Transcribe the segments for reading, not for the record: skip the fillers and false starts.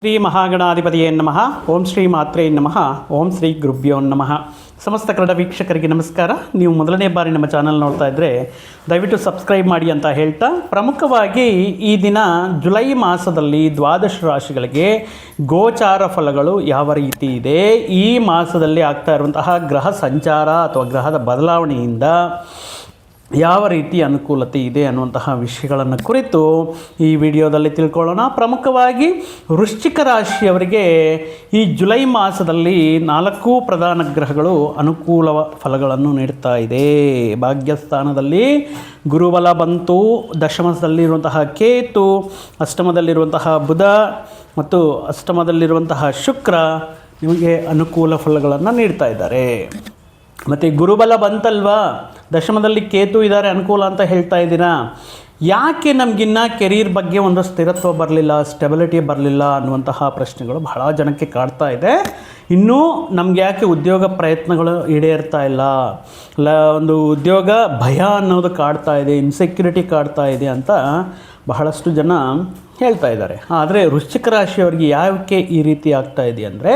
ಶ್ರೀ ಮಹಾಗಣಾಧಿಪತಿಯೇ ನಮಃ. ಓಂ ಶ್ರೀ ಮಾತ್ರೇ ನಮಃ. ಓಂ ಶ್ರೀ ಗುರುಭ್ಯೋ ನಮಃ. ಸಮಸ್ತ ಕನ್ನಡ ವೀಕ್ಷಕರಿಗೆ ನಮಸ್ಕಾರ. ನೀವು ಮೊದಲನೇ ಬಾರಿ ನಮ್ಮ ಚಾನಲ್ ನೋಡ್ತಾ ಇದ್ದರೆ ದಯವಿಟ್ಟು ಸಬ್ಸ್ಕ್ರೈಬ್ ಮಾಡಿ ಅಂತ ಹೇಳ್ತಾ, ಪ್ರಮುಖವಾಗಿ ಈ ದಿನ ಜುಲೈ ಮಾಸದಲ್ಲಿ ದ್ವಾದಶ ರಾಶಿಗಳಿಗೆ ಗೋಚಾರ ಫಲಗಳು ಯಾವ ರೀತಿ ಇದೆ, ಈ ಮಾಸದಲ್ಲಿ ಆಗ್ತಾ ಇರುವಂತಹ ಗ್ರಹ ಸಂಚಾರ ಅಥವಾ ಗ್ರಹದ ಬದಲಾವಣೆಯಿಂದ ಯಾವ ರೀತಿ ಅನುಕೂಲತೆ ಇದೆ ಅನ್ನುವಂತಹ ವಿಷಯಗಳನ್ನು ಕುರಿತು ಈ ವಿಡಿಯೋದಲ್ಲಿ ತಿಳ್ಕೊಳ್ಳೋಣ. ಪ್ರಮುಖವಾಗಿ ವೃಶ್ಚಿಕ ರಾಶಿಯವರಿಗೆ ಈ ಜುಲೈ ಮಾಸದಲ್ಲಿ 4 ಪ್ರಧಾನ ಗ್ರಹಗಳು ಅನುಕೂಲ ಫಲಗಳನ್ನು ನೀಡ್ತಾ ಇದೆ. ಭಾಗ್ಯಸ್ಥಾನದಲ್ಲಿ ಗುರುಬಲ ಬಂತು, ದಶಮದಲ್ಲಿರುವಂತಹ ಕೇತು, ಅಷ್ಟಮದಲ್ಲಿರುವಂತಹ ಬುಧ ಮತ್ತು ಅಷ್ಟಮದಲ್ಲಿರುವಂತಹ ಶುಕ್ರ ನಿಮಗೆ ಅನುಕೂಲ ಫಲಗಳನ್ನು ನೀಡ್ತಾ ಇದ್ದಾರೆ. ಮತ್ತು ಗುರುಬಲ ಬಂತಲ್ವಾ, ದಶಮದಲ್ಲಿ ಕೇತು ಇದ್ದಾರೆ, ಅನುಕೂಲ ಅಂತ ಹೇಳ್ತಾ ಇದ್ದೀರಾ. ಯಾಕೆ ನಮಗಿನ್ನ ಕೆರಿಯರ್ ಬಗ್ಗೆ ಒಂದು ಸ್ಥಿರತ್ವ ಬರಲಿಲ್ಲ, ಸ್ಟೆಬಿಲಿಟಿ ಬರಲಿಲ್ಲ ಅನ್ನುವಂತಹ ಪ್ರಶ್ನೆಗಳು ಬಹಳ ಜನಕ್ಕೆ ಕಾಡ್ತಾ ಇದೆ. ಇನ್ನೂ ನಮ್ಗೆ ಯಾಕೆ ಉದ್ಯೋಗ ಪ್ರಯತ್ನಗಳು ಈಡೇರ್ತಾ ಇಲ್ಲ, ಒಂದು ಉದ್ಯೋಗ ಭಯ ಅನ್ನೋದು ಕಾಡ್ತಾ ಇದೆ, ಇನ್ಸೆಕ್ಯೂರಿಟಿ ಕಾಡ್ತಾ ಇದೆ ಅಂತ ಬಹಳಷ್ಟು ಜನ ಹೇಳ್ತಾ ಇದ್ದಾರೆ. ಆದರೆ ವೃಶ್ಚಿಕ ರಾಶಿಯವರಿಗೆ ಯಾಕೆ ಈ ರೀತಿ ಆಗ್ತಾ ಇದೆ ಅಂದರೆ,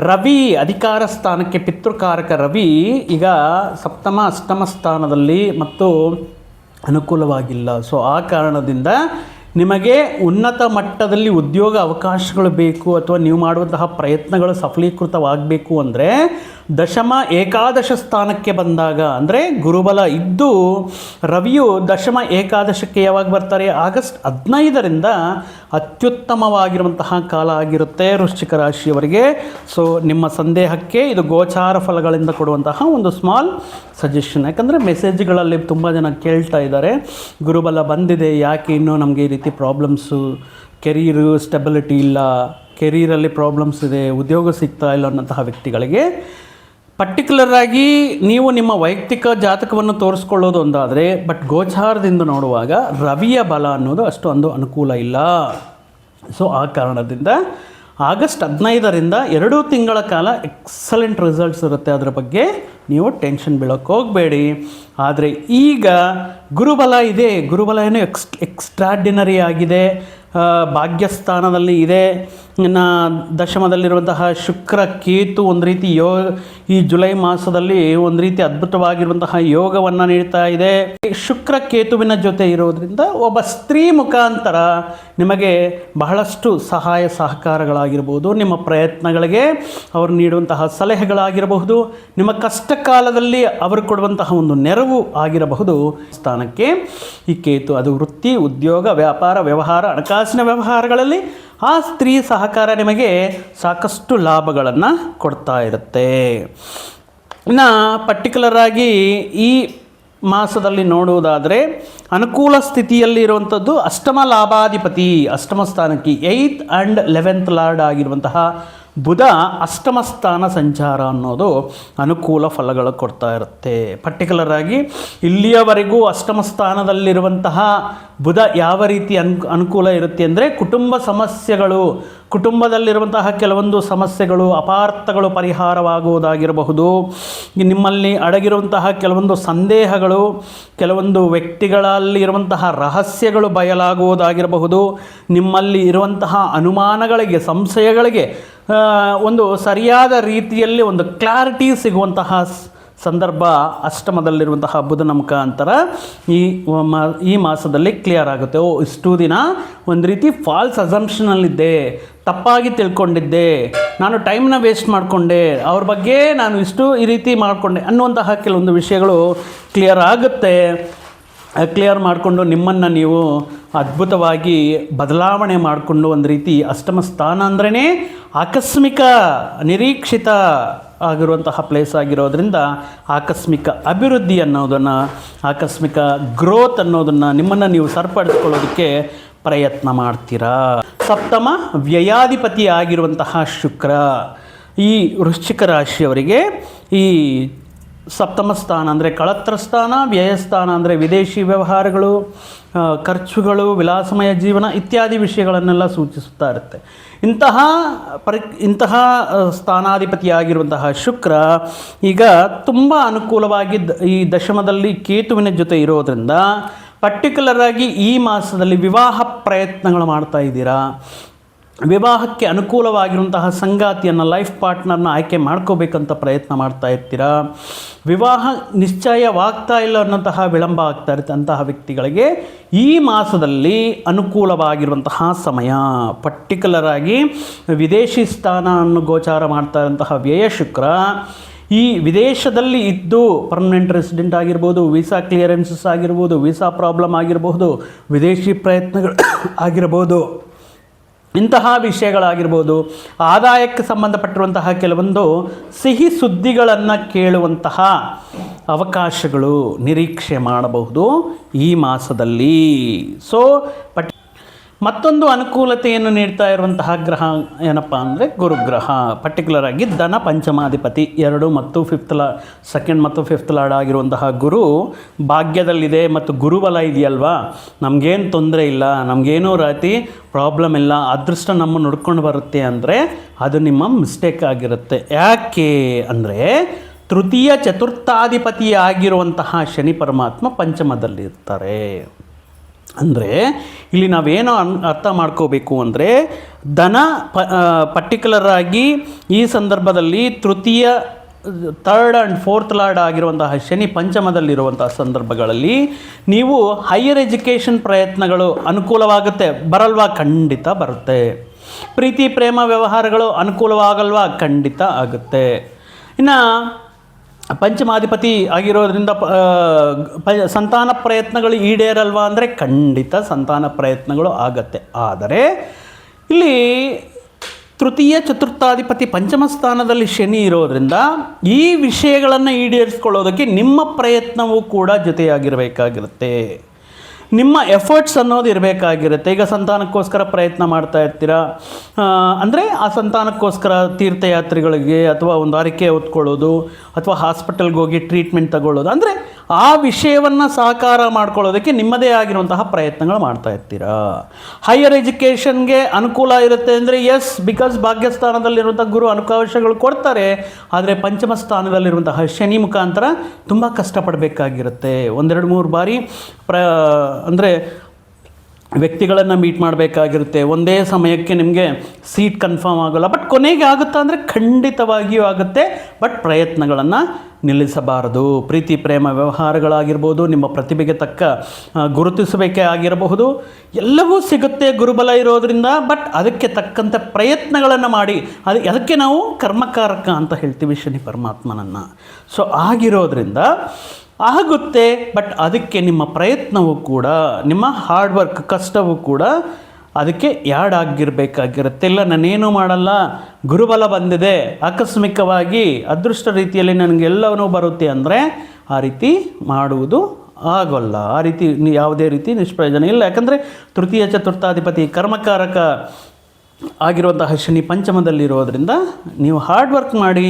ರವಿ ಅಧಿಕಾರ ಸ್ಥಾನಕ್ಕೆ ಪಿತೃಕಾರಕ ರವಿ ಈಗ ಸಪ್ತಮ ಅಷ್ಟಮ ಸ್ಥಾನದಲ್ಲಿ ಮತ್ತು ಅನುಕೂಲವಾಗಿಲ್ಲ. ಸೊ ಆ ಕಾರಣದಿಂದ ನಿಮಗೆ ಉನ್ನತ ಮಟ್ಟದಲ್ಲಿ ಉದ್ಯೋಗ ಅವಕಾಶಗಳು ಬೇಕು ಅಥವಾ ನೀವು ಮಾಡುವಂತಹ ಪ್ರಯತ್ನಗಳು ಸಫಲೀಕೃತವಾಗಬೇಕು ಅಂದರೆ ದಶಮ ಏಕಾದಶ ಸ್ಥಾನಕ್ಕೆ ಬಂದಾಗ, ಅಂದರೆ ಗುರುಬಲ ಇದ್ದು ರವಿಯು ದಶಮ ಏಕಾದಶಕ್ಕೆ ಯಾವಾಗ ಬರ್ತಾರೆ, ಆಗಸ್ಟ್ 15ರಿಂದ ಅತ್ಯುತ್ತಮವಾಗಿರುವಂತಹ ಕಾಲ ಆಗಿರುತ್ತೆ ವೃಶ್ಚಿಕ ರಾಶಿಯವರಿಗೆ. ಸೊ ನಿಮ್ಮ ಸಂದೇಹಕ್ಕೆ ಇದು ಗೋಚಾರ ಫಲಗಳಿಂದ ಕೊಡುವಂತಹ ಒಂದು ಸ್ಮಾಲ್ ಸಜೆಷನ್. ಯಾಕಂದರೆ ಮೆಸೇಜ್ಗಳಲ್ಲಿ ತುಂಬ ಜನ ಕೇಳ್ತಾ ಇದ್ದಾರೆ, ಗುರುಬಲ ಬಂದಿದೆ, ಯಾಕೆ ಇನ್ನೂ ನಮಗೆ ಈ ರೀತಿ ಪ್ರಾಬ್ಲಮ್ಸು, ಕೆರಿಯರು ಸ್ಟೆಬಿಲಿಟಿ ಇಲ್ಲ, ಕೆರಿಯರಲ್ಲಿ ಪ್ರಾಬ್ಲಮ್ಸ್ ಇದೆ, ಉದ್ಯೋಗ ಸಿಗ್ತಾ ಇಲ್ಲ ಅನ್ನೋಂತಹ ವ್ಯಕ್ತಿಗಳಿಗೆ ಪರ್ಟಿಕ್ಯುಲರ್ ಆಗಿ ನೀವು ನಿಮ್ಮ ವೈಯಕ್ತಿಕ ಜಾತಕವನ್ನು ತೋರಿಸ್ಕೊಳ್ಳೋದು ಒಂದಾದರೆ, ಬಟ್ ಗೋಚಾರದಿಂದ ನೋಡುವಾಗ ರವಿಯ ಬಲ ಅನ್ನೋದು ಅಷ್ಟೊಂದು ಅನುಕೂಲ ಇಲ್ಲ. ಸೊ ಆ ಕಾರಣದಿಂದ ಆಗಸ್ಟ್ 15ರಿಂದ 2 ತಿಂಗಳ ಕಾಲ ಎಕ್ಸಲೆಂಟ್ ರಿಸಲ್ಟ್ಸ್ ಇರುತ್ತೆ. ಅದರ ಬಗ್ಗೆ ನೀವು ಟೆನ್ಷನ್ ಬೀಳೋಕ್ಕೆ ಹೋಗಬೇಡಿ. ಆದರೆ ಈಗ ಗುರುಬಲ ಇದೆ, ಗುರುಬಲ ಏನು ಎಕ್ಸ್ಟ್ರಾರ್ಡಿನರಿ ಆಗಿದೆ, ಭಾಗ್ಯಸ್ಥಾನದಲ್ಲಿ ಇದೆ. ಇನ್ನು ದಶಮದಲ್ಲಿರುವಂತಹ ಶುಕ್ರ ಕೇತು ಒಂದು ರೀತಿ ಈ ಜುಲೈ ಮಾಸದಲ್ಲಿ ಒಂದು ರೀತಿ ಅದ್ಭುತವಾಗಿರುವಂತಹ ಯೋಗವನ್ನು ನೀಡ್ತಾ ಇದೆ. ಶುಕ್ರ ಕೇತುವಿನ ಜೊತೆ ಇರೋದರಿಂದ ಒಬ್ಬ ಸ್ತ್ರೀ ಮುಖಾಂತರ ನಿಮಗೆ ಬಹಳಷ್ಟು ಸಹಾಯ ಸಹಕಾರಗಳಾಗಿರ್ಬೋದು, ನಿಮ್ಮ ಪ್ರಯತ್ನಗಳಿಗೆ ಅವರು ನೀಡುವಂತಹ ಸಲಹೆಗಳಾಗಿರಬಹುದು, ನಿಮ್ಮ ಕಷ್ಟ ಕಾಲದಲ್ಲಿ ಅವರು ಕೊಡುವಂತಹ ಒಂದು ನೆರವು ಆಗಿರಬಹುದು. ಸ್ಥಾನಕ್ಕೆ ಈ ಕೇತು ಅದು ವೃತ್ತಿ, ಉದ್ಯೋಗ, ವ್ಯಾಪಾರ, ವ್ಯವಹಾರ, ಹಣಕಾಸಿನ ವ್ಯವಹಾರಗಳಲ್ಲಿ ಆ ಸ್ತ್ರೀ ಸಹಕಾರ ನಿಮಗೆ ಸಾಕಷ್ಟು ಲಾಭಗಳನ್ನು ಕೊಡ್ತಾ ಇರುತ್ತೆ. ಇನ್ನು ಪರ್ಟಿಕ್ಯುಲರ್ ಆಗಿ ಈ ಮಾಸದಲ್ಲಿ ನೋಡುವುದಾದರೆ ಅನುಕೂಲ ಸ್ಥಿತಿಯಲ್ಲಿ ಇರುವಂಥದ್ದು ಅಷ್ಟಮ ಲಾಭಾಧಿಪತಿ, ಅಷ್ಟಮ ಸ್ಥಾನಕ್ಕೆ 8th and 11th ಲಾರ್ಡ್ ಆಗಿರುವಂತಹ ಬುಧ ಅಷ್ಟಮ ಸ್ಥಾನ ಸಂಚಾರ ಅನ್ನೋದು ಅನುಕೂಲ ಫಲಗಳು ಕೊಡ್ತಾ ಇರುತ್ತೆ. ಪರ್ಟಿಕ್ಯುಲರ್ ಆಗಿ ಇಲ್ಲಿಯವರೆಗೂ ಅಷ್ಟಮ ಸ್ಥಾನದಲ್ಲಿರುವಂತಹ ಬುಧ ಯಾವ ರೀತಿ ಅನುಕೂಲ ಇರುತ್ತೆ ಅಂದರೆ, ಕುಟುಂಬ ಸಮಸ್ಯೆಗಳು, ಕುಟುಂಬದಲ್ಲಿರುವಂತಹ ಕೆಲವೊಂದು ಸಮಸ್ಯೆಗಳು, ಅಪಾರ್ಥಗಳು ಪರಿಹಾರವಾಗುವುದಾಗಿರಬಹುದು, ನಿಮ್ಮಲ್ಲಿ ಅಡಗಿರುವಂತಹ ಕೆಲವೊಂದು ಸಂದೇಹಗಳು, ಕೆಲವೊಂದು ವ್ಯಕ್ತಿಗಳಲ್ಲಿ ಇರುವಂತಹ ರಹಸ್ಯಗಳು ಬಯಲಾಗುವುದಾಗಿರಬಹುದು, ನಿಮ್ಮಲ್ಲಿ ಇರುವಂತಹ ಅನುಮಾನಗಳಿಗೆ, ಸಂಶಯಗಳಿಗೆ ಒಂದು ಸರಿಯಾದ ರೀತಿಯಲ್ಲಿ ಒಂದು ಕ್ಲಾರಿಟಿ ಸಿಗುವಂತಹ ಸಂದರ್ಭ ಅಷ್ಟಮದಲ್ಲಿರುವಂತಹ ಬುಧನ ಮುಖಾಂತರ ಈ ಮಾಸದಲ್ಲಿ ಕ್ಲಿಯರ್ ಆಗುತ್ತೆ. ಇಷ್ಟು ದಿನ ಒಂದು ರೀತಿ ಫಾಲ್ಸ್ ಅಸಂಪ್ಷನಲ್ಲಿದ್ದೆ, ತಪ್ಪಾಗಿ ತಿಳ್ಕೊಂಡಿದ್ದೆ, ನಾನು ಟೈಮ್ನ ವೇಸ್ಟ್ ಮಾಡಿಕೊಂಡೆ, ಅವ್ರ ಬಗ್ಗೆ ನಾನು ಈ ರೀತಿ ಮಾಡಿಕೊಂಡೆ ಅನ್ನುವಂತಹ ಕೆಲವೊಂದು ವಿಷಯಗಳು ಕ್ಲಿಯರ್ ಆಗುತ್ತೆ. ಕ್ಲಿಯರ್ ಮಾಡಿಕೊಂಡು ನಿಮ್ಮನ್ನು ನೀವು ಅದ್ಭುತವಾಗಿ ಬದಲಾವಣೆ ಮಾಡಿಕೊಂಡು ಒಂದು ರೀತಿ ಅಷ್ಟಮ ಸ್ಥಾನ ಅಂದ್ರೇ ಆಕಸ್ಮಿಕ ನಿರೀಕ್ಷಿತ ಆಗಿರುವಂತಹ ಪ್ಲೇಸ್ ಆಗಿರೋದ್ರಿಂದ ಆಕಸ್ಮಿಕ ಅಭಿವೃದ್ಧಿ ಅನ್ನೋದನ್ನು, ಆಕಸ್ಮಿಕ ಗ್ರೋತ್ ಅನ್ನೋದನ್ನು ನಿಮ್ಮನ್ನು ನೀವು ಸರಿಪಡಿಸ್ಕೊಳ್ಳೋದಕ್ಕೆ ಪ್ರಯತ್ನ ಮಾಡ್ತೀರಾ. ಸಪ್ತಮ ವ್ಯಯಾಧಿಪತಿ ಆಗಿರುವಂತಹ ಶುಕ್ರ ಈ ವೃಶ್ಚಿಕ ರಾಶಿಯವರಿಗೆ ಈ ಸಪ್ತಮ ಸ್ಥಾನ ಅಂದರೆ ಕಳತ್ರ ಸ್ಥಾನ, ವ್ಯಯಸ್ಥಾನ ಅಂದರೆ ವಿದೇಶಿ ವ್ಯವಹಾರಗಳು, ಖರ್ಚುಗಳು, ವಿಲಾಸಮಯ ಜೀವನ ಇತ್ಯಾದಿ ವಿಷಯಗಳನ್ನೆಲ್ಲ ಸೂಚಿಸುತ್ತಾ ಇರುತ್ತೆ. ಇಂತಹ ಸ್ಥಾನಾಧಿಪತಿಯಾಗಿರುವಂತಹ ಶುಕ್ರ ಈಗ ತುಂಬ ಅನುಕೂಲವಾಗಿ ಈ ದಶಮದಲ್ಲಿ ಕೇತುವಿನ ಜೊತೆ ಇರೋದರಿಂದ ಪರ್ಟಿಕ್ಯುಲರ್ ಆಗಿ ಈ ಮಾಸದಲ್ಲಿ ವಿವಾಹ ಪ್ರಯತ್ನಗಳು ಮಾಡ್ತಾ ಇದ್ದೀರಾ, ವಿವಾಹಕ್ಕೆ ಅನುಕೂಲವಾಗಿರುವಂತಹ ಸಂಗಾತಿಯನ್ನು, ಲೈಫ್ ಪಾರ್ಟ್ನರ್ನ ಆಯ್ಕೆ ಮಾಡ್ಕೋಬೇಕಂತ ಪ್ರಯತ್ನ ಮಾಡ್ತಾ ಇರ್ತೀರಾ. ವಿವಾಹ ನಿಶ್ಚಯವಾಗ್ತಾ ಇಲ್ಲ ಅನ್ನೋಂತಹ ವಿಳಂಬ ಆಗ್ತಾ ಇರುತ್ತೆ. ಅಂತಹ ವ್ಯಕ್ತಿಗಳಿಗೆ ಈ ಮಾಸದಲ್ಲಿ ಅನುಕೂಲವಾಗಿರುವಂತಹ ಸಮಯ. ಪರ್ಟಿಕ್ಯುಲರ್ ಆಗಿ ವಿದೇಶಿ ಸ್ಥಾನವನ್ನು ಗೋಚಾರ ಮಾಡ್ತಾ ಇರುವಂತಹ ವ್ಯಯ ಶುಕ್ರ ಈ ವಿದೇಶದಲ್ಲಿ ಇದ್ದು ಪರ್ಮನೆಂಟ್ ರೆಸಿಡೆಂಟ್ ಆಗಿರ್ಬೋದು, ವೀಸಾ ಕ್ಲಿಯರೆನ್ಸಸ್ ಆಗಿರ್ಬೋದು, ವೀಸಾ ಪ್ರಾಬ್ಲಮ್ ಆಗಿರಬಹುದು, ವಿದೇಶಿ ಪ್ರಯತ್ನಗಳು ಆಗಿರ್ಬೋದು, ಇಂತಹ ವಿಷಯಗಳಾಗಿರ್ಬೋದು, ಆದಾಯಕ್ಕೆ ಸಂಬಂಧಪಟ್ಟಿರುವಂತಹ ಕೆಲವೊಂದು ಸಿಹಿ ಸುದ್ದಿಗಳನ್ನು ಕೇಳುವಂತಹ ಅವಕಾಶಗಳು ನಿರೀಕ್ಷೆ ಮಾಡಬಹುದು ಈ ಮಾಸದಲ್ಲಿ. ಸೊ ಮತ್ತೊಂದು ಅನುಕೂಲತೆಯನ್ನು ನೀಡ್ತಾ ಇರುವಂತಹ ಗ್ರಹ ಏನಪ್ಪ ಅಂದರೆ ಗುರುಗ್ರಹ. ಪರ್ಟಿಕ್ಯುಲರ್ ಆಗಿ ಧನ ಪಂಚಮಾಧಿಪತಿ 2 ಮತ್ತು 2nd ಮತ್ತು 5th ಲಾರ್ಡ್ ಆಗಿರುವಂತಹ ಗುರು ಭಾಗ್ಯದಲ್ಲಿದೆ ಮತ್ತು ಗುರುಬಲ ಇದೆಯಲ್ವಾ, ನಮಗೇನು ತೊಂದರೆ ಇಲ್ಲ, ನಮಗೇನೂ ರೀತಿ ಪ್ರಾಬ್ಲಮ್ ಇಲ್ಲ, ಅದೃಷ್ಟ ನಮ್ಮ ನೋಡ್ಕೊಂಡು ಬರುತ್ತೆ ಅಂದರೆ ಅದು ನಿಮ್ಮ ಮಿಸ್ಟೇಕ್ ಆಗಿರುತ್ತೆ. ಯಾಕೆ ಅಂದರೆ ತೃತೀಯ ಚತುರ್ಥಾಧಿಪತಿ ಆಗಿರುವಂತಹ ಶನಿ ಪರಮಾತ್ಮ ಪಂಚಮದಲ್ಲಿರ್ತಾರೆ. ಅಂದರೆ ಇಲ್ಲಿ ನಾವೇನೋ ಅರ್ಥ ಮಾಡ್ಕೋಬೇಕು ಅಂದರೆ ಧನ ಪರ್ಟಿಕ್ಯುಲರ್ ಆಗಿ ಈ ಸಂದರ್ಭದಲ್ಲಿ ತೃತೀಯ 3rd ಆ್ಯಂಡ್ 4th ಲಾರ್ಡ್ ಆಗಿರುವಂತಹ ಶನಿ ಪಂಚಮದಲ್ಲಿರುವಂತಹ ಸಂದರ್ಭಗಳಲ್ಲಿ ನೀವು ಹೈಯರ್ ಎಜುಕೇಷನ್ ಪ್ರಯತ್ನಗಳು ಅನುಕೂಲವಾಗುತ್ತೆ. ಬರಲ್ವಾ? ಖಂಡಿತ ಬರುತ್ತೆ. ಪ್ರೀತಿ ಪ್ರೇಮ ವ್ಯವಹಾರಗಳು ಅನುಕೂಲವಾಗಲ್ವಾ? ಖಂಡಿತ ಆಗುತ್ತೆ. ಇನ್ನು ಪಂಚಮಾಧಿಪತಿ ಆಗಿರೋದ್ರಿಂದ ಸಂತಾನ ಪ್ರಯತ್ನಗಳು ಈಡೇರಲ್ವಾ ಅಂದರೆ ಖಂಡಿತ ಸಂತಾನ ಪ್ರಯತ್ನಗಳು ಆಗತ್ತೆ. ಆದರೆ ಇಲ್ಲಿ ತೃತೀಯ ಚತುರ್ಥಾಧಿಪತಿ ಪಂಚಮ ಸ್ಥಾನದಲ್ಲಿ ಶನಿ ಇರೋದರಿಂದ ಈ ವಿಷಯಗಳನ್ನು ಈಡೇರಿಸ್ಕೊಳ್ಳೋದಕ್ಕೆ ನಿಮ್ಮ ಪ್ರಯತ್ನವೂ ಕೂಡ ಜೊತೆಯಾಗಿರಬೇಕಾಗಿರುತ್ತೆ. ನಿಮ್ಮ ಎಫರ್ಟ್ಸ್ ಅನ್ನೋದು ಇರಬೇಕಾಗಿರುತ್ತೆ. ಈಗ ಸಂತಾನಕ್ಕೋಸ್ಕರ ಪ್ರಯತ್ನ ಮಾಡ್ತಾ ಇರ್ತೀರಾ ಅಂದರೆ ಆ ಸಂತಾನಕ್ಕೋಸ್ಕರ ತೀರ್ಥಯಾತ್ರೆಗಳಿಗೆ ಅಥವಾ ಒಂದು ಹರಕೆ ಹೊತ್ಕೊಳ್ಳೋದು ಅಥವಾ ಹಾಸ್ಪಿಟಲ್ಗೆ ಹೋಗಿ ಟ್ರೀಟ್ಮೆಂಟ್ ತಗೊಳ್ಳೋದು, ಅಂದರೆ ಆ ವಿಷಯವನ್ನು ಸಾಕಾರ ಮಾಡ್ಕೊಳ್ಳೋದಕ್ಕೆ ನಿಮ್ಮದೇ ಆಗಿರುವಂತಹ ಪ್ರಯತ್ನಗಳು ಮಾಡ್ತಾ ಇರ್ತೀರಾ. ಹೈಯರ್ ಎಜುಕೇಷನ್ಗೆ ಅನುಕೂಲ ಇರುತ್ತೆ ಅಂದರೆ ಎಸ್, ಬಿಕಾಸ್ ಭಾಗ್ಯಸ್ಥಾನದಲ್ಲಿರುವಂಥ ಗುರು ಅನುಕಾವಶಗಳು ಕೊಡ್ತಾರೆ. ಆದರೆ ಪಂಚಮ ಸ್ಥಾನದಲ್ಲಿರುವಂತಹ ಶನಿ ಮುಖಾಂತರ ತುಂಬ ಕಷ್ಟಪಡಬೇಕಾಗಿರುತ್ತೆ. 1-2-3 ಬಾರಿ ಅಂದರೆ ವ್ಯಕ್ತಿಗಳನ್ನು ಮೀಟ್ ಮಾಡಬೇಕಾಗಿರುತ್ತೆ. ಒಂದೇ ಸಮಯಕ್ಕೆ ನಿಮಗೆ ಸೀಟ್ ಕನ್ಫರ್ಮ್ ಆಗೋಲ್ಲ. ಬಟ್ ಕೊನೆಗೆ ಆಗುತ್ತಾ ಅಂದರೆ ಖಂಡಿತವಾಗಿಯೂ ಆಗುತ್ತೆ. ಬಟ್ ಪ್ರಯತ್ನಗಳನ್ನು ನಿಲ್ಲಿಸಬಾರದು. ಪ್ರೀತಿ ಪ್ರೇಮ ವ್ಯವಹಾರಗಳಾಗಿರ್ಬೋದು, ನಿಮ್ಮ ಪ್ರತಿಭೆಗೆ ತಕ್ಕ ಗುರುತಿಸಬೇಕೇ ಆಗಿರಬಹುದು, ಎಲ್ಲವೂ ಸಿಗುತ್ತೆ ಗುರುಬಲ ಇರೋದರಿಂದ. ಬಟ್ ಅದಕ್ಕೆ ತಕ್ಕಂಥ ಪ್ರಯತ್ನಗಳನ್ನು ಮಾಡಿ, ಅದಕ್ಕೆ ನಾವು ಕರ್ಮಕಾರಕ ಅಂತ ಹೇಳ್ತೀವಿ ಶನಿ ಪರಮಾತ್ಮನನ್ನು. ಸೊ ಆಗಿರೋದ್ರಿಂದ ಆಗುತ್ತೆ. ಬಟ್ ಅದಕ್ಕೆ ನಿಮ್ಮ ಪ್ರಯತ್ನವೂ ಕೂಡ, ನಿಮ್ಮ ಹಾರ್ಡ್ ವರ್ಕ್ ಕಷ್ಟವೂ ಕೂಡ ಅದಕ್ಕೆ ಯಾಡ್ ಆಗಿರಬೇಕಾಗಿರುತ್ತೆ. ಇಲ್ಲ ನಾನೇನು ಮಾಡಲ್ಲ, ಗುರುಬಲ ಬಂದಿದೆ, ಆಕಸ್ಮಿಕವಾಗಿ ಅದೃಷ್ಟ ರೀತಿಯಲ್ಲಿ ನನಗೆಲ್ಲವೂ ಬರುತ್ತೆ ಅಂದರೆ ಆ ರೀತಿ ಮಾಡುವುದು ಆಗೋಲ್ಲ. ಆ ರೀತಿ ಯಾವುದೇ ರೀತಿ ನಿಷ್ಪ್ರಯೋಜನ ಇಲ್ಲ. ಯಾಕಂದರೆ ತೃತೀಯ ಚತುರ್ಥಾಧಿಪತಿ ಕರ್ಮಕಾರಕ ಆಗಿರುವಂತಹ ಶನಿ ಪಂಚಮದಲ್ಲಿರೋದ್ರಿಂದ ನೀವು ಹಾರ್ಡ್ ವರ್ಕ್ ಮಾಡಿ,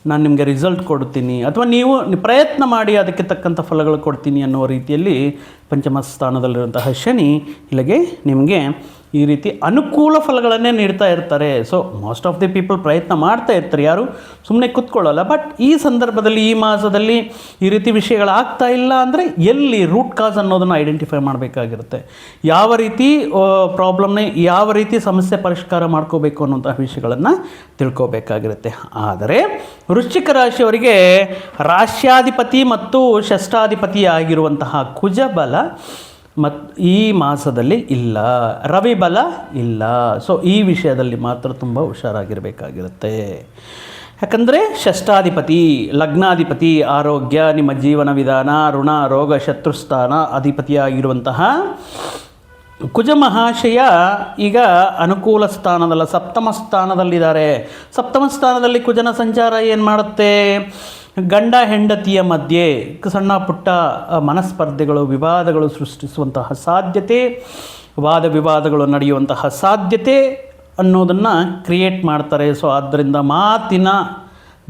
ನಾನು ನಿಮಗೆ ರಿಸಲ್ಟ್ ಕೊಡ್ತೀನಿ, ಅಥವಾ ನೀವು ಪ್ರಯತ್ನ ಮಾಡಿ ಅದಕ್ಕೆ ತಕ್ಕಂಥ ಫಲಗಳು ಕೊಡ್ತೀನಿ ಅನ್ನೋ ರೀತಿಯಲ್ಲಿ ಪಂಚಮ ಸ್ಥಾನದಲ್ಲಿರುವಂತಹ ಶನಿ ಇಲ್ಲಿಗೆ ನಿಮಗೆ ಈ ರೀತಿ ಅನುಕೂಲ ಫಲಗಳನ್ನೇ ನೀಡ್ತಾ ಇರ್ತಾರೆ. So most of the people ಪ್ರಯತ್ನ ಮಾಡ್ತಾ ಇರ್ತಾರೆ, ಯಾರು ಸುಮ್ಮನೆ ಕೂತ್ಕೊಳ್ಳಲ್ಲ. ಬಟ್ ಈ ಸಂದರ್ಭದಲ್ಲಿ ಈ ಮಾಸದಲ್ಲಿ ಈ ರೀತಿ ವಿಷಯಗಳಾಗ್ತಾ ಇಲ್ಲ ಅಂದರೆ ಎಲ್ಲಿ ರೂಟ್ ಕಾಸ್ ಅನ್ನೋದನ್ನು ಐಡೆಂಟಿಫೈ ಮಾಡಬೇಕಾಗಿರುತ್ತೆ. ಯಾವ ರೀತಿ ಪ್ರಾಬ್ಲಮ್ನೇ, ಯಾವ ರೀತಿ ಸಮಸ್ಯೆ ಪರಿಷ್ಕಾರ ಮಾಡ್ಕೋಬೇಕು ಅನ್ನೋಂಥ ವಿಷಯಗಳನ್ನು ತಿಳ್ಕೋಬೇಕಾಗಿರುತ್ತೆ. ಆದರೆ ವೃಶ್ಚಿಕ ರಾಶಿಯವರಿಗೆ ರಾಶ್ಯಾಧಿಪತಿ ಮತ್ತು ಷಷ್ಠಾಧಿಪತಿ ಆಗಿರುವಂತಹ ಕುಜ ಬಲ ಈ ಮಾಸದಲ್ಲಿ ಇಲ್ಲ, ರವಿ ಬಲ ಇಲ್ಲ. ಸೊ ಈ ವಿಷಯದಲ್ಲಿ ಮಾತ್ರ ತುಂಬ ಹುಷಾರಾಗಿರಬೇಕಾಗಿರುತ್ತೆ. ಯಾಕಂದರೆ ಷಷ್ಠಾಧಿಪತಿ, ಲಗ್ನಾಧಿಪತಿ, ಆರೋಗ್ಯ, ನಿಮ್ಮ ಜೀವನ ವಿಧಾನ, ಋಣ ರೋಗ ಶತ್ರುಸ್ಥಾನ ಅಧಿಪತಿಯಾಗಿರುವಂತಹ ಕುಜ ಮಹಾಶಯ ಈಗ ಅನುಕೂಲ ಸ್ಥಾನದಲ್ಲ, ಸಪ್ತಮ ಸ್ಥಾನದಲ್ಲಿದ್ದಾರೆ. ಸಪ್ತಮ ಸ್ಥಾನದಲ್ಲಿ ಕುಜನ ಸಂಚಾರ ಏನು ಮಾಡುತ್ತೆ? ಗಂಡ ಹೆಂಡತಿಯ ಮಧ್ಯೆ ಸಣ್ಣ ಪುಟ್ಟ ಮನಸ್ಪರ್ಧೆಗಳು, ವಿವಾದಗಳು ಸೃಷ್ಟಿಸುವಂತಹ ಸಾಧ್ಯತೆ, ವಾದ ವಿವಾದಗಳು ನಡೆಯುವಂತಹ ಸಾಧ್ಯತೆ ಅನ್ನೋದನ್ನು ಕ್ರಿಯೇಟ್ ಮಾಡ್ತಾರೆ. ಸೊ ಆದ್ದರಿಂದ ಮಾತಿನ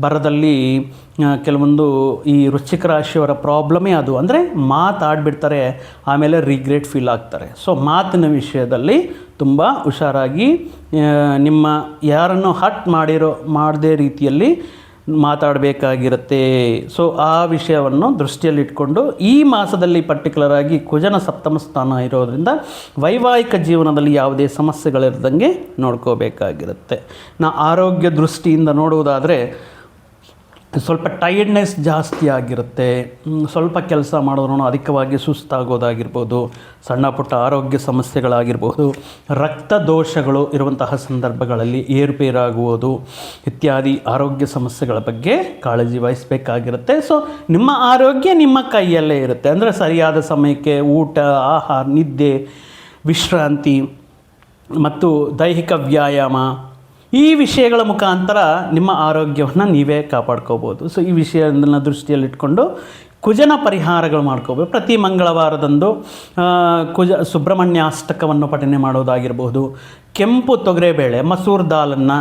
ಬರದಲ್ಲಿ ಕೆಲವೊಂದು ಈ ವೃಶ್ಚಿಕ ರಾಶಿಯವರ ಪ್ರಾಬ್ಲಮೇ ಅದು. ಅಂದರೆ ಮಾತಾಡಿಬಿಡ್ತಾರೆ, ಆಮೇಲೆ ರಿಗ್ರೆಟ್ ಫೀಲ್ ಆಗ್ತಾರೆ. ಸೊ ಮಾತಿನ ವಿಷಯದಲ್ಲಿ ತುಂಬ ಹುಷಾರಾಗಿ, ನಿಮ್ಮ ಯಾರನ್ನು ಹರ್ಟ್ ಮಾಡದೇ ರೀತಿಯಲ್ಲಿ ಮಾತಾಡಬೇಕಾಗಿರುತ್ತೆ. ಸೊ ಆ ವಿಷಯವನ್ನು ದೃಷ್ಟಿಯಲ್ಲಿಟ್ಕೊಂಡು ಈ ಮಾಸದಲ್ಲಿ ಪರ್ಟಿಕ್ಯುಲರ್ ಆಗಿ ಕುಜನ ಸಪ್ತಮ ಸ್ಥಾನ ಇರೋದರಿಂದ ವೈವಾಹಿಕ ಜೀವನದಲ್ಲಿ ಯಾವುದೇ ಸಮಸ್ಯೆಗಳಿರ್ದಂಗೆ ನೋಡ್ಕೋಬೇಕಾಗಿರುತ್ತೆ. ಆರೋಗ್ಯ ದೃಷ್ಟಿಯಿಂದ ನೋಡುವುದಾದರೆ ಸ್ವಲ್ಪ ಟೈರ್ಡ್ನೆಸ್ ಜಾಸ್ತಿ ಆಗಿರುತ್ತೆ. ಸ್ವಲ್ಪ ಕೆಲಸ ಮಾಡಿದ್ರೂ ಅಧಿಕವಾಗಿ ಸುಸ್ತಾಗೋದಾಗಿರ್ಬೋದು, ಸಣ್ಣ ಪುಟ್ಟ ಆರೋಗ್ಯ ಸಮಸ್ಯೆಗಳಾಗಿರ್ಬೋದು, ರಕ್ತ ದೋಷಗಳು ಇರುವಂತಹ ಸಂದರ್ಭಗಳಲ್ಲಿ ಏರುಪೇರಾಗುವುದು ಇತ್ಯಾದಿ ಆರೋಗ್ಯ ಸಮಸ್ಯೆಗಳ ಬಗ್ಗೆ ಕಾಳಜಿ ವಹಿಸಬೇಕಾಗಿರುತ್ತೆ. ಸೊ ನಿಮ್ಮ ಆರೋಗ್ಯ ನಿಮ್ಮ ಕೈಯಲ್ಲೇ ಇರುತ್ತೆ. ಅಂದರೆ ಸರಿಯಾದ ಸಮಯಕ್ಕೆ ಊಟ, ಆಹಾರ, ನಿದ್ದೆ, ವಿಶ್ರಾಂತಿ ಮತ್ತು ದೈಹಿಕ ವ್ಯಾಯಾಮ ಈ ವಿಷಯಗಳ ಮುಖಾಂತರ ನಿಮ್ಮ ಆರೋಗ್ಯವನ್ನು ನೀವೇ ಕಾಪಾಡ್ಕೋಬೋದು. ಸೊ ಈ ವಿಷಯವನ್ನು ದೃಷ್ಟಿಯಲ್ಲಿಟ್ಕೊಂಡು ಕುಜನ ಪರಿಹಾರಗಳು ಮಾಡ್ಕೋಬೇಕು. ಪ್ರತಿ ಮಂಗಳವಾರದಂದು ಸುಬ್ರಹ್ಮಣ್ಯಾಷ್ಟಕವನ್ನು ಪಠನೆ ಮಾಡೋದಾಗಿರ್ಬೋದು, ಕೆಂಪು ತೊಗರೆಬೇಳೆ ಮಸೂರ್ ದಾಲನ್ನು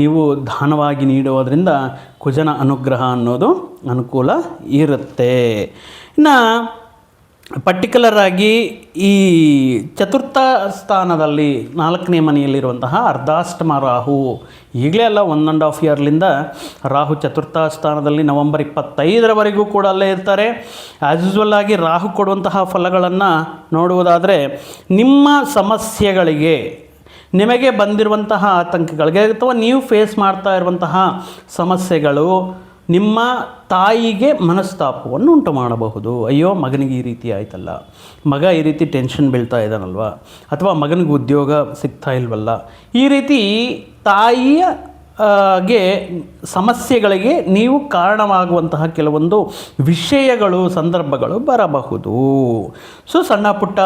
ನೀವು ದಾನವಾಗಿ ನೀಡುವುದರಿಂದ ಕುಜನ ಅನುಗ್ರಹ ಅನ್ನೋದು ಅನುಕೂಲ ಇರುತ್ತೆ. ಇನ್ನು ಪರ್ಟಿಕ್ಯುಲರ್ ಆಗಿ ಈ ಚತುರ್ಥ ಸ್ಥಾನದಲ್ಲಿ 4ನೇ ಮನೆಯಲ್ಲಿರುವಂತಹ ಅರ್ಧಾಷ್ಟಮ ರಾಹು, ಈಗಲೇ ಅಲ್ಲ 1.5 ಇಯರ್ಲಿಂದ ರಾಹು ಚತುರ್ಥ ಸ್ಥಾನದಲ್ಲಿ ನವೆಂಬರ್ 25ರವರೆಗೂ ಕೂಡ ಅಲ್ಲೇ ಇರ್ತಾರೆ. ಆ್ಯಸ್ ಯೂಸ್ವಲ್ ಆಗಿ ರಾಹು ಕೊಡುವಂತಹ ಫಲಗಳನ್ನು ನೋಡುವುದಾದರೆ ನಿಮ್ಮ ಸಮಸ್ಯೆಗಳಿಗೆ, ನಿಮಗೆ ಬಂದಿರುವಂತಹ ಆತಂಕಗಳಿಗೆ ಅಥವಾ ನೀವು ಫೇಸ್ ಮಾಡ್ತಾ ಇರುವಂತಹ ಸಮಸ್ಯೆಗಳು ನಿಮ್ಮ ತಾಯಿಗೆ ಮನಸ್ತಾಪವನ್ನು ಉಂಟು ಮಾಡಬಹುದು. ಅಯ್ಯೋ ಮಗನಿಗೆ ಈ ರೀತಿ ಆಯ್ತಲ್ಲ, ಮಗ ಈ ರೀತಿ ಟೆನ್ಷನ್ ಬೀಳ್ತಾ ಇದ್ದಾನಲ್ವ, ಅಥವಾ ಮಗನಿಗೆ ಉದ್ಯೋಗ ಸಿಗ್ತಾ ಇಲ್ವಲ್ಲ, ಈ ರೀತಿ ತಾಯಿಯ ಸಮಸ್ಯೆಗಳಿಗೆ ನೀವು ಕಾರಣವಾಗುವಂತಹ ಕೆಲವೊಂದು ವಿಷಯಗಳು, ಸಂದರ್ಭಗಳು ಬರಬಹುದು. ಸೊ ಸಣ್ಣ ಪುಟ್ಟ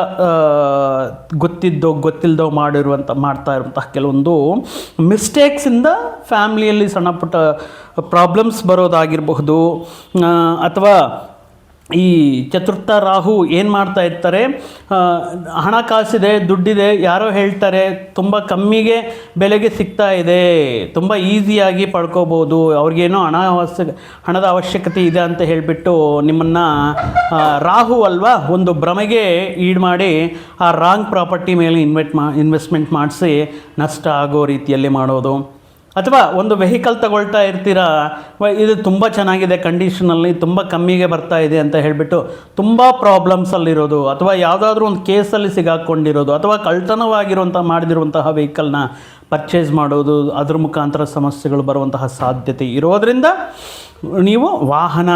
ಗೊತ್ತಿಲ್ಲದೋ ಮಾಡ್ತಾ ಇರುವಂತಹ ಕೆಲವೊಂದು ಮಿಸ್ಟೇಕ್ಸಿಂದ ಫ್ಯಾಮ್ಲಿಯಲ್ಲಿ ಸಣ್ಣ ಪುಟ್ಟ ಪ್ರಾಬ್ಲಮ್ಸ್ ಬರೋದಾಗಿರಬಹುದು. ಅಥವಾ ಈ ಚತುರ್ಥ ರಾಹು ಏನು ಮಾಡ್ತಾ ಇರ್ತಾರೆ, ಹಣಕಾಸಿದೆ, ದುಡ್ಡಿದೆ, ಯಾರೋ ಹೇಳ್ತಾರೆ ತುಂಬ ಕಮ್ಮಿಗೆ ಬೆಲೆಗೆ ಸಿಗ್ತಾ ಇದೆ, ತುಂಬ ಈಸಿಯಾಗಿ ಪಡ್ಕೋಬೋದು, ಅವ್ರಿಗೇನೋ ಹಣದ ಅವಶ್ಯಕತೆ ಇದೆ ಅಂತ ಹೇಳಿಬಿಟ್ಟು ನಿಮ್ಮನ್ನು ರಾಹು ಅಲ್ವಾ ಒಂದು ಭ್ರಮೆಗೆ ಈಡು ಮಾಡಿ ಆ ರಾಂಗ್ ಪ್ರಾಪರ್ಟಿ ಮೇಲೆ ಇನ್ವೆಸ್ಟ್ಮೆಂಟ್ ಮಾಡಿಸಿ ನಷ್ಟ ಆಗೋ ರೀತಿಯಲ್ಲಿ ಮಾಡೋದು. ಅಥವಾ ಒಂದು ವೆಹಿಕಲ್ ತಗೊಳ್ತಾ ಇರ್ತೀರಾ, ಇದು ತುಂಬ ಚೆನ್ನಾಗಿದೆ ಕಂಡೀಷನಲ್ಲಿ, ತುಂಬ ಕಮ್ಮಿಗೆ ಬರ್ತಾ ಇದೆ ಅಂತ ಹೇಳಿಬಿಟ್ಟು ತುಂಬ ಪ್ರಾಬ್ಲಮ್ಸಲ್ಲಿರೋದು, ಅಥವಾ ಯಾವುದಾದ್ರೂ ಒಂದು ಕೇಸಲ್ಲಿ ಸಿಗಾಕ್ಕೊಂಡಿರೋದು, ಅಥವಾ ಮಾಡಿದಿರುವಂತಹ ವೆಹಿಕಲ್ನ ಪರ್ಚೇಸ್ ಮಾಡೋದು, ಅದ್ರ ಮುಖಾಂತರ ಸಮಸ್ಯೆಗಳು ಬರುವಂತಹ ಸಾಧ್ಯತೆ ಇರೋದರಿಂದ ನೀವು ವಾಹನ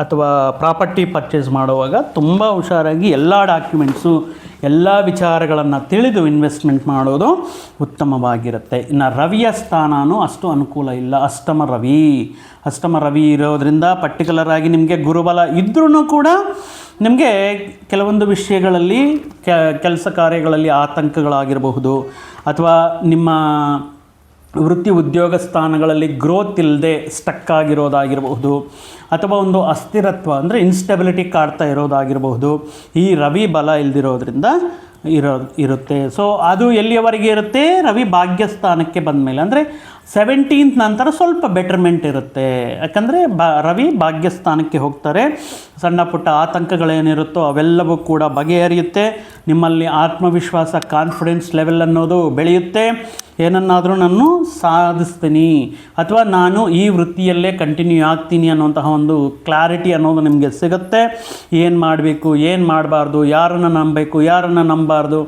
ಅಥವಾ ಪ್ರಾಪರ್ಟಿ ಪರ್ಚೇಸ್ ಮಾಡುವಾಗ ತುಂಬ ಹುಷಾರಾಗಿ ಎಲ್ಲ ಡಾಕ್ಯುಮೆಂಟ್ಸು, ಎಲ್ಲ ವಿಚಾರಗಳನ್ನು ತಿಳಿದು ಇನ್ವೆಸ್ಟ್ಮೆಂಟ್ ಮಾಡೋದು ಉತ್ತಮವಾಗಿರುತ್ತೆ. ಇನ್ನು ರವಿಯ ಸ್ಥಾನವೂ ಅಷ್ಟು ಅನುಕೂಲ ಇಲ್ಲ. ಅಷ್ಟಮ ರವಿ ಇರೋದರಿಂದ ಪರ್ಟಿಕ್ಯುಲರ್ ಆಗಿ ನಿಮಗೆ ಗುರುಬಲ ಇದ್ರೂ ಕೂಡ ನಿಮಗೆ ಕೆಲವೊಂದು ವಿಷಯಗಳಲ್ಲಿ ಕೆಲಸ ಕಾರ್ಯಗಳಲ್ಲಿ ಆತಂಕಗಳಾಗಿರಬಹುದು, ಅಥವಾ ನಿಮ್ಮ ವೃತ್ತಿ ಉದ್ಯೋಗ ಸ್ಥಾನಗಳಲ್ಲಿ ಗ್ರೋತ್ ಇಲ್ಲದೆ ಸ್ಟಕ್ ಆಗಿರೋದಾಗಿರಬಹುದು, ಅಥವಾ ಒಂದು ಅಸ್ಥಿರತ್ವ ಅಂದರೆ ಇನ್ಸ್ಟೆಬಿಲಿಟಿ ಕಾಡ್ತಾ ಇರೋದಾಗಿರಬಹುದು. ಈ ರವಿ ಬಲ ಇಲ್ದಿರೋದ್ರಿಂದ ಇರುತ್ತೆ. ಸೊ ಅದು ಎಲ್ಲಿಯವರೆಗೆ ಇರುತ್ತೆ, ರವಿ ಭಾಗ್ಯಸ್ಥಾನಕ್ಕೆ ಬಂದ ಮೇಲೆ, ಅಂದರೆ 17th ನಂತರ ಸ್ವಲ್ಪ ಬೆಟರ್ಮೆಂಟ್ ಇರುತ್ತೆ. ಯಾಕಂದರೆ ರವಿ ಭಾಗ್ಯಸ್ಥಾನಕ್ಕೆ ಹೋಗ್ತಾರೆ. ಸಣ್ಣ ಪುಟ್ಟ ಆತಂಕಗಳೇನಿರುತ್ತೋ ಅವೆಲ್ಲವೂ ಕೂಡ ಬಗೆಹರಿಯುತ್ತೆ. ನಿಮ್ಮಲ್ಲಿ ಆತ್ಮವಿಶ್ವಾಸ, ಕಾನ್ಫಿಡೆನ್ಸ್ ಲೆವೆಲ್ ಅನ್ನೋದು ಬೆಳೆಯುತ್ತೆ. ಏನನ್ನಾದರೂ ನಾನು ಸಾಧಿಸ್ತೀನಿ, ಅಥವಾ ನಾನು ಈ ವೃತ್ತಿಯಲ್ಲೇ ಕಂಟಿನ್ಯೂ ಆಗ್ತೀನಿ ಅನ್ನುವಂತಹ ಒಂದು ಕ್ಲಾರಿಟಿ ಅನ್ನೋದು ನಿಮಗೆ ಸಿಗುತ್ತೆ. ಏನು ಮಾಡಬೇಕು, ಏನು ಮಾಡಬಾರ್ದು, ಯಾರನ್ನು ನಂಬಬೇಕು, ಯಾರನ್ನು ನಂಬಬಾರ್ದು,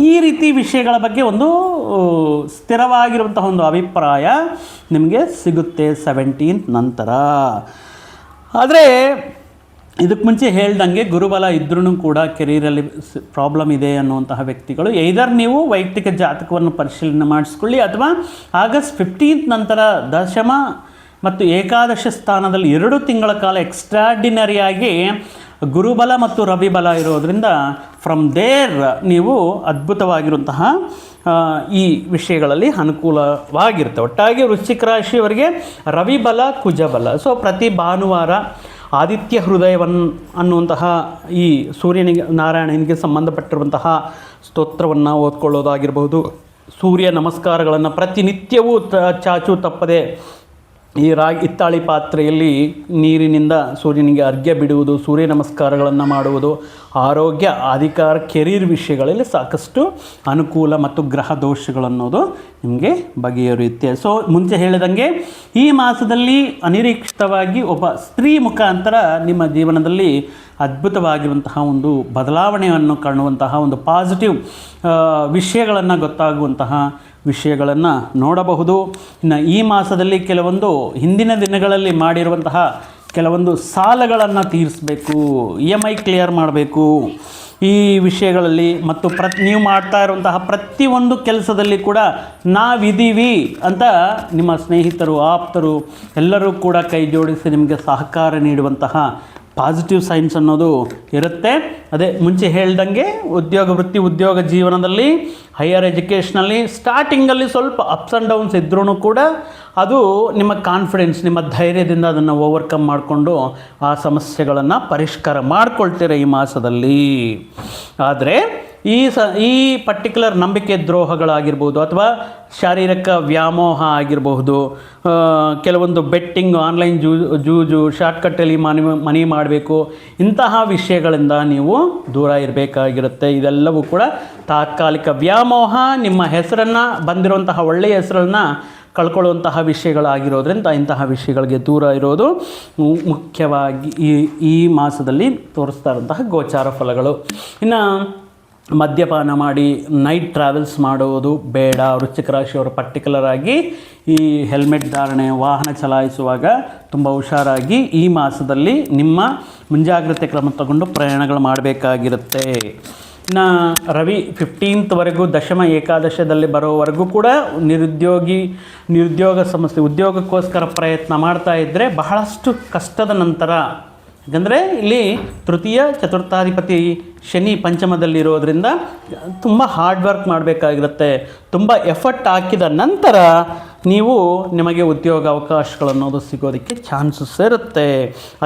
ಈ ರೀತಿ ವಿಷಯಗಳ ಬಗ್ಗೆ ಒಂದು ಸ್ಥಿರವಾಗಿರುವಂತಹ ಒಂದು ಅಭಿಪ್ರಾಯ ನಿಮಗೆ ಸಿಗುತ್ತೆ 17th ನಂತರ. ಆದರೆ ಇದಕ್ಕೆ ಮುಂಚೆ ಹೇಳ್ದಂಗೆ ಗುರುಬಲ ಇದ್ರೂ ಕೂಡ ಕೆರಿಯರಲ್ಲಿ ಪ್ರಾಬ್ಲಮ್ ಇದೆ ಅನ್ನುವಂತಹ ವ್ಯಕ್ತಿಗಳು ಐದರ್ ನೀವು ವೈಯಕ್ತಿಕ ಜಾತಕವನ್ನು ಪರಿಶೀಲನೆ ಮಾಡಿಸ್ಕೊಳ್ಳಿ, ಅಥವಾ ಆಗಸ್ಟ್ 15th ನಂತರ ದಶಮ ಮತ್ತು ಏಕಾದಶ ಸ್ಥಾನದಲ್ಲಿ 2 ತಿಂಗಳ ಕಾಲ ಎಕ್ಸ್ಟ್ರಾರ್ಡಿನರಿಯಾಗಿ ಗುರುಬಲ ಮತ್ತು ರವಿಬಲ ಇರೋದರಿಂದ ಫ್ರಮ್ ದೇರ್ ನೀವು ಅದ್ಭುತವಾಗಿರುವಂತಹ ಈ ವಿಷಯಗಳಲ್ಲಿ ಅನುಕೂಲವಾಗಿರುತ್ತೆ. ಒಟ್ಟಾಗಿ ವೃಶ್ಚಿಕ ರಾಶಿಯವರಿಗೆ ರವಿಬಲ ಕುಜಬಲ. ಸೊ ಪ್ರತಿ ಭಾನುವಾರ ಆದಿತ್ಯ ಹೃದಯವನ್ನು ಅನ್ನುವಂತಹ ಈ ಸೂರ್ಯನಿಗೆ ನಾರಾಯಣನಿಗೆ ಸಂಬಂಧಪಟ್ಟಿರುವಂತಹ ಸ್ತೋತ್ರವನ್ನು ಓದ್ಕೊಳ್ಳೋದಾಗಿರ್ಬೋದು, ಸೂರ್ಯ ನಮಸ್ಕಾರಗಳನ್ನು ಪ್ರತಿನಿತ್ಯವೂ ಚಾಚು ತಪ್ಪದೆ ಈ ಹಿತ್ತಾಳಿ ಪಾತ್ರೆಯಲ್ಲಿ ನೀರಿನಿಂದ ಸೂರ್ಯನಿಗೆ ಅರ್ಘ್ಯ ಬಿಡುವುದು, ಸೂರ್ಯ ನಮಸ್ಕಾರಗಳನ್ನು ಮಾಡುವುದು, ಆರೋಗ್ಯ, ಅಧಿಕಾರ, ಕೆರಿಯರ್ ವಿಷಯಗಳಲ್ಲಿ ಸಾಕಷ್ಟು ಅನುಕೂಲ ಮತ್ತು ಗ್ರಹ ದೋಷಗಳನ್ನೋದು ನಿಮಗೆ ಬಗೆಹರಿಯುತ್ತೆ. ಸೊ ಮುಂಚೆ ಹೇಳಿದಂಗೆ ಈ ಮಾಸದಲ್ಲಿ ಅನಿರೀಕ್ಷಿತವಾಗಿ ಒಬ್ಬ ಸ್ತ್ರೀ ಮುಖಾಂತರ ನಿಮ್ಮ ಜೀವನದಲ್ಲಿ ಅದ್ಭುತವಾಗಿರುವಂತಹ ಒಂದು ಬದಲಾವಣೆಯನ್ನು ಕಾಣುವಂತಹ ಒಂದು ಪಾಸಿಟಿವ್ ವಿಷಯಗಳನ್ನು ಗೊತ್ತಾಗುವಂತಹ ವಿಷಯಗಳನ್ನು ನೋಡಬಹುದು. ಇನ್ನು ಈ ಮಾಸದಲ್ಲಿ ಕೆಲವೊಂದು ಹಿಂದಿನ ದಿನಗಳಲ್ಲಿ ಮಾಡಿರುವಂತಹ ಕೆಲವೊಂದು ಸಾಲಗಳನ್ನು ತೀರಿಸಬೇಕು, EMI ಕ್ಲಿಯರ್ ಮಾಡಬೇಕು ಈ ವಿಷಯಗಳಲ್ಲಿ. ಮತ್ತು ನೀವು ಮಾಡ್ತಾ ಇರುವಂತಹ ಪ್ರತಿಯೊಂದು ಕೆಲಸದಲ್ಲಿ ಕೂಡ ನಾವಿದ್ದೀವಿ ಅಂತ ನಿಮ್ಮ ಸ್ನೇಹಿತರು, ಆಪ್ತರು ಎಲ್ಲರೂ ಕೂಡ ಕೈ ಜೋಡಿಸಿ ನಿಮಗೆ ಸಹಕಾರ ನೀಡುವಂತಹ ಪಾಸಿಟಿವ್ ಸೈನ್ಸ್ ಅನ್ನೋದು ಇರುತ್ತೆ. ಅದೇ ಮುಂಚೆ ಹೇಳ್ದಂಗೆ ಉದ್ಯೋಗ ಜೀವನದಲ್ಲಿ, ಹೈಯರ್ ಎಜುಕೇಷನಲ್ಲಿ ಸ್ಟಾರ್ಟಿಂಗಲ್ಲಿ ಸ್ವಲ್ಪ ಅಪ್ಸ್ ಆ್ಯಂಡ್ ಡೌನ್ಸ್ ಇದ್ರೂ ಕೂಡ ಅದು ನಿಮ್ಮ ಕಾನ್ಫಿಡೆನ್ಸ್, ನಿಮ್ಮ ಧೈರ್ಯದಿಂದ ಅದನ್ನು ಓವರ್ಕಮ್ ಮಾಡಿಕೊಂಡು ಆ ಸಮಸ್ಯೆಗಳನ್ನು ಪರಿಷ್ಕಾರ ಮಾಡಿಕೊಳ್ತೀರ ಈ ಮಾಸದಲ್ಲಿ. ಆದರೆ ಈ ಪರ್ಟಿಕ್ಯುಲರ್ ನಂಬಿಕೆ ದ್ರೋಹಗಳಾಗಿರ್ಬೋದು ಅಥವಾ ಶಾರೀರಿಕ ವ್ಯಾಮೋಹ ಆಗಿರಬಹುದು, ಕೆಲವೊಂದು ಬೆಟ್ಟಿಂಗ್, ಆನ್ಲೈನ್ ಜೂಜು, ಶಾರ್ಟ್ಕಟ್ಟಲ್ಲಿ ಮನಿ ಮಾಡಬೇಕು, ಇಂತಹ ವಿಷಯಗಳಿಂದ ನೀವು ದೂರ ಇರಬೇಕಾಗಿರುತ್ತೆ. ಇದೆಲ್ಲವೂ ಕೂಡ ತಾತ್ಕಾಲಿಕ ವ್ಯಾಮೋಹ, ನಿಮ್ಮ ಹೆಸರನ್ನು, ಬಂದಿರುವಂತಹ ಒಳ್ಳೆಯ ಹೆಸರನ್ನು ಕಳ್ಕೊಳ್ಳುವಂತಹ ವಿಷಯಗಳಾಗಿರೋದ್ರಿಂದ ಇಂತಹ ವಿಷಯಗಳಿಗೆ ದೂರ ಇರೋದು ಮುಖ್ಯವಾಗಿ ಈ ಮಾಸದಲ್ಲಿ ತೋರಿಸ್ತಾ ಇರುವಂತಹ ಗೋಚಾರ ಫಲಗಳು. ಇನ್ನು ಮದ್ಯಪಾನ ಮಾಡಿ ನೈಟ್ ಟ್ರಾವೆಲ್ಸ್ ಮಾಡುವುದು ಬೇಡ. ವೃಶ್ಚಿಕ ರಾಶಿಯವರು ಪರ್ಟಿಕ್ಯುಲರ್ ಆಗಿ ಈ ಹೆಲ್ಮೆಟ್ ಧಾರಣೆ, ವಾಹನ ಚಲಾಯಿಸುವಾಗ ತುಂಬ ಹುಷಾರಾಗಿ ಈ ಮಾಸದಲ್ಲಿ ನಿಮ್ಮ ಮುಂಜಾಗ್ರತೆ ಕ್ರಮ ತಗೊಂಡು ಪ್ರಯಾಣಗಳು ಮಾಡಬೇಕಾಗಿರುತ್ತೆ. ಇನ್ನು ರವಿ 15th ದಶಮ ಏಕಾದಶದಲ್ಲಿ ಬರೋವರೆಗೂ ಕೂಡ ನಿರುದ್ಯೋಗ ಸಮಸ್ಯೆ, ಉದ್ಯೋಗಕ್ಕೋಸ್ಕರ ಪ್ರಯತ್ನ ಮಾಡ್ತಾ ಇದ್ದರೆ ಬಹಳಷ್ಟು ಕಷ್ಟದ ನಂತರ, ಯಾಕಂದರೆ ಇಲ್ಲಿ ತೃತೀಯ ಚತುರ್ಥಾಧಿಪತಿ ಶನಿ ಪಂಚಮದಲ್ಲಿರೋದ್ರಿಂದ ತುಂಬ ಹಾರ್ಡ್ ವರ್ಕ್ ಮಾಡಬೇಕಾಗಿರುತ್ತೆ. ತುಂಬ ಎಫರ್ಟ್ ಹಾಕಿದ ನಂತರ ನಿಮಗೆ ಉದ್ಯೋಗ ಅವಕಾಶಗಳನ್ನೋದು ಸಿಗೋದಕ್ಕೆ ಚಾನ್ಸಸ್ ಇರುತ್ತೆ.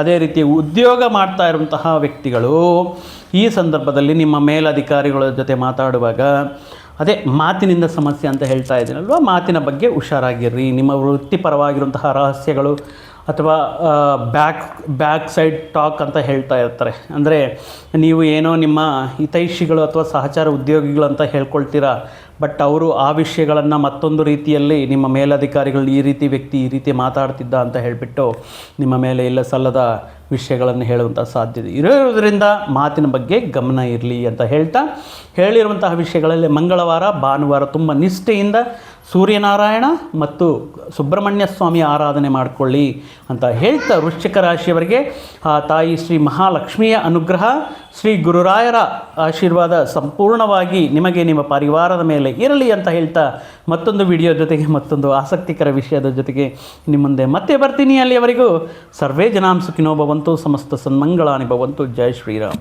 ಅದೇ ರೀತಿ ಉದ್ಯೋಗ ಮಾಡ್ತಾ ಇರುವಂತಹ ವ್ಯಕ್ತಿಗಳು ಈ ಸಂದರ್ಭದಲ್ಲಿ ನಿಮ್ಮ ಮೇಲಧಿಕಾರಿಗಳ ಜೊತೆ ಮಾತಾಡುವಾಗ, ಅದೇ ಮಾತಿನಿಂದ ಸಮಸ್ಯೆ ಅಂತ ಹೇಳ್ತಾ ಇದ್ದೀನಲ್ವ, ಮಾತಿನ ಬಗ್ಗೆ ಹುಷಾರಾಗಿರ್ರಿ. ನಿಮ್ಮ ವೃತ್ತಿಪರವಾಗಿರುವಂತಹ ರಹಸ್ಯಗಳು ಅಥವಾ ಬ್ಯಾಕ್ ಸೈಡ್ ಟಾಕ್ ಅಂತ ಹೇಳ್ತಾ ಇರ್ತಾರೆ. ಅಂದರೆ ನೀವು ಏನೋ ನಿಮ್ಮ ಹಿತೈಷಿಗಳು ಅಥವಾ ಸಹಚಾರ ಉದ್ಯೋಗಿಗಳು ಅಂತ ಹೇಳ್ಕೊಳ್ತೀರಾ, ಬಟ್ ಅವರು ಆ ವಿಷಯಗಳನ್ನು ಮತ್ತೊಂದು ರೀತಿಯಲ್ಲಿ ನಿಮ್ಮ ಮೇಲಧಿಕಾರಿಗಳು ಈ ರೀತಿ ವ್ಯಕ್ತಿ ಈ ರೀತಿ ಮಾತಾಡ್ತಿದ್ದ ಅಂತ ಹೇಳಿಬಿಟ್ಟು ನಿಮ್ಮ ಮೇಲೆ ಇಲ್ಲ ಸಲ್ಲದ ವಿಷಯಗಳನ್ನು ಹೇಳುವಂಥ ಸಾಧ್ಯತೆ ಇರೋದರಿಂದ ಮಾತಿನ ಬಗ್ಗೆ ಗಮನ ಇರಲಿ ಅಂತ ಹೇಳ್ತಾ, ಹೇಳಿರುವಂತಹ ವಿಷಯಗಳಲ್ಲಿ ಮಂಗಳವಾರ, ಭಾನುವಾರ ತುಂಬ ನಿಷ್ಠೆಯಿಂದ ಸೂರ್ಯನಾರಾಯಣ ಮತ್ತು ಸುಬ್ರಹ್ಮಣ್ಯ ಸ್ವಾಮಿ ಆರಾಧನೆ ಮಾಡಿಕೊಳ್ಳಿ ಅಂತ ಹೇಳ್ತಾ, ವೃಶ್ಚಿಕ ರಾಶಿಯವರಿಗೆ ಆ ತಾಯಿ ಶ್ರೀ ಮಹಾಲಕ್ಷ್ಮಿಯ ಅನುಗ್ರಹ, ಶ್ರೀ ಗುರುರಾಯರ ಆಶೀರ್ವಾದ ಸಂಪೂರ್ಣವಾಗಿ ನಿಮಗೆ ನಿಮ್ಮ ಪರಿವಾರದ ಮೇಲೆ ಇರಲಿ ಅಂತ ಹೇಳ್ತಾ, ಮತ್ತೊಂದು ವಿಡಿಯೋ ಜೊತೆಗೆ ಮತ್ತೊಂದು ಆಸಕ್ತಿಕರ ವಿಷಯದ ಜೊತೆಗೆ ನಿಮ್ಮ ಮುಂದೆ ಮತ್ತೆ ಬರ್ತೀನಿ. ಅಲ್ಲಿಯವರೆಗೂ ಸರ್ವೇ ಜನಾಂ ಸುಖಿನೋ ಭವಂತು, ಸಮಸ್ತ ಸನ್ಮಂಗಳಾನಿ ಭವಂತು. ಜೈ ಶ್ರೀರಾಮ್.